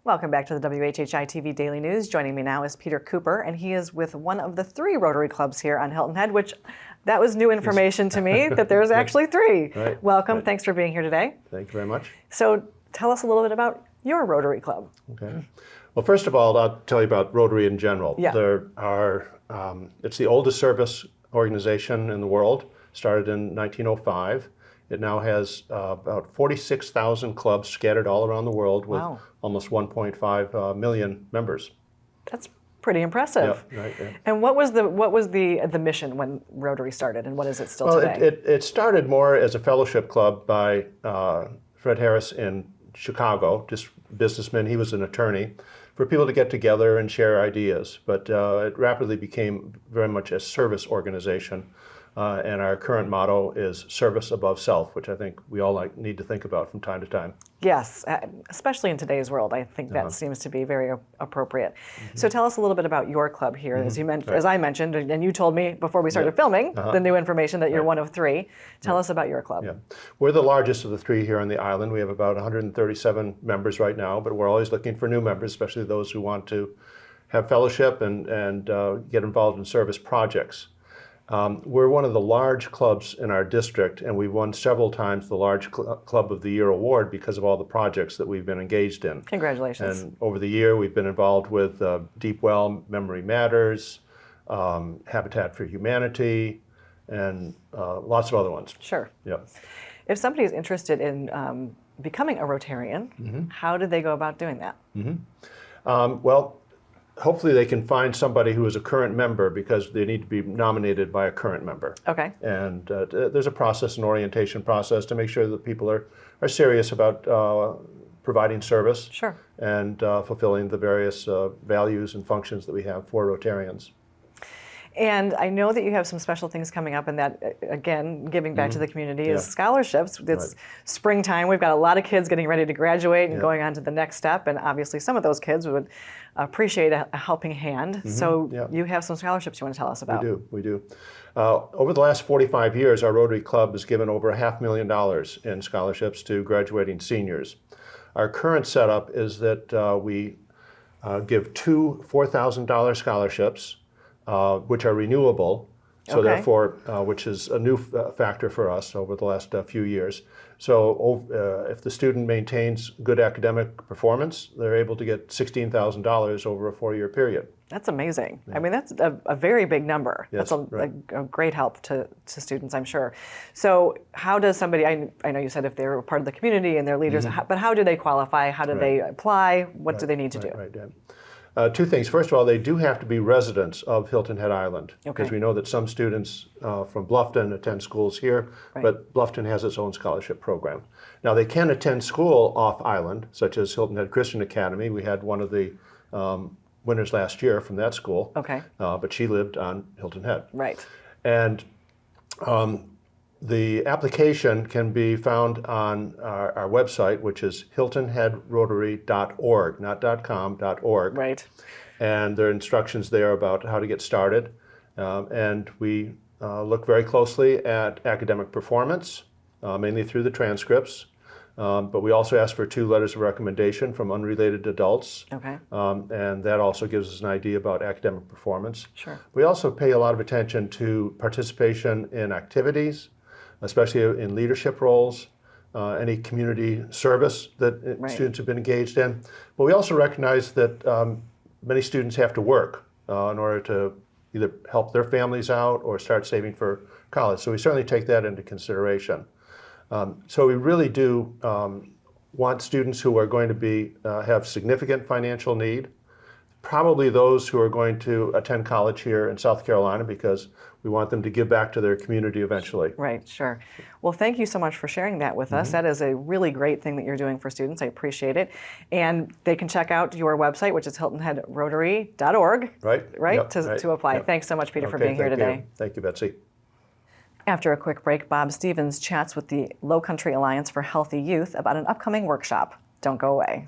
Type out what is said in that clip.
Welcome back to the WHHI-TV Daily News. Joining me now is Peter Cooper, and he is with one of the 3 Rotary clubs here on Hilton Head, which that was new information to me, that there's actually 3. Right. Welcome. Right. Thanks for being here today. Thank you very much. So tell us a little bit about your Rotary Club. Okay. Well, first of all, I'll tell you about Rotary in general. Yeah. There are, it's the oldest service organization in the world, started in 1905. It now has about 46,000 clubs scattered all around the world with almost 1.5 million members. That's pretty impressive. Yeah, right, yeah. And what was the mission when Rotary started, and what is it still today? It started more as a fellowship club by Fred Harris in Chicago, just businessman. He was an attorney, for people to get together and share ideas. But it rapidly became very much a service organization. And our current motto is service above self, which I think we all need to think about from time to time. Yes, especially in today's world, I think that seems to be very appropriate. So tell us a little bit about your club here. As you mentioned, as I mentioned, and you told me before we started filming the new information that you're one of 3. Tell us about your club. Yeah. We're the largest of the 3 here on the island. We have about 137 members right now, but we're always looking for new members, especially those who want to have fellowship and get involved in service projects. We're one of the large clubs in our district, and we've won several times the Large Club of the Year award because of all the projects that we've been engaged in. Congratulations. And over the year, we've been involved with Deep Well, Memory Matters, Habitat for Humanity, and lots of other ones. Sure. Yeah. If somebody is interested in becoming a Rotarian, how do they go about doing that? Well, hopefully they can find somebody who is a current member, because they need to be nominated by a current member. Okay. And there's a process, an orientation process, to make sure that people are serious about providing service and fulfilling the various values and functions that we have for Rotarians. And I know that you have some special things coming up, and that, again, giving back to the community is scholarships. It's springtime. We've got a lot of kids getting ready to graduate and going on to the next step, and obviously some of those kids would appreciate a helping hand. So you have some scholarships you want to tell us about. We do. Over the last 45 years, our Rotary Club has given over $500,000 in scholarships to graduating seniors. Our current setup is that we give 2 $4,000 scholarships, which are renewable, so therefore, which is a new factor for us over the last few years. So if the student maintains good academic performance, they're able to get $16,000 over a 4-year period. That's amazing. I mean, that's a very big number. Yes, that's a great help to students, I'm sure. So how does somebody, I know you said if they're part of the community and they're leaders, but how do they qualify? How do they apply? What do they need to do? Yeah. 2 things. First of all, they do have to be residents of Hilton Head Island, because we know that some students from Bluffton attend schools here, but Bluffton has its own scholarship program. Now, they can attend school off island, such as Hilton Head Christian Academy. We had one of the winners last year from that school, but she lived on Hilton Head. Right. And the application can be found on our website, which is hiltonheadrotary.org, not .com, .org. Right. And there are instructions there about how to get started. And we look very closely at academic performance, mainly through the transcripts. But we also ask for 2 letters of recommendation from unrelated adults. And that also gives us an idea about academic performance. Sure. We also pay a lot of attention to participation in activities, especially in leadership roles, any community service that students have been engaged in. But we also recognize that many students have to work in order to either help their families out or start saving for college. So we certainly take that into consideration. So we really do want students who are going to have significant financial need, probably those who are going to attend college here in South Carolina, because we want them to give back to their community eventually. Right, sure. Well, thank you so much for sharing that with us. That is a really great thing that you're doing for students. I appreciate it. And they can check out your website, which is hiltonheadrotary.org, to apply. Thanks so much, Peter, for being here today. Thank you, Betsy. After a quick break, Bob Stevens chats with the Lowcountry Alliance for Healthy Youth about an upcoming workshop. Don't go away.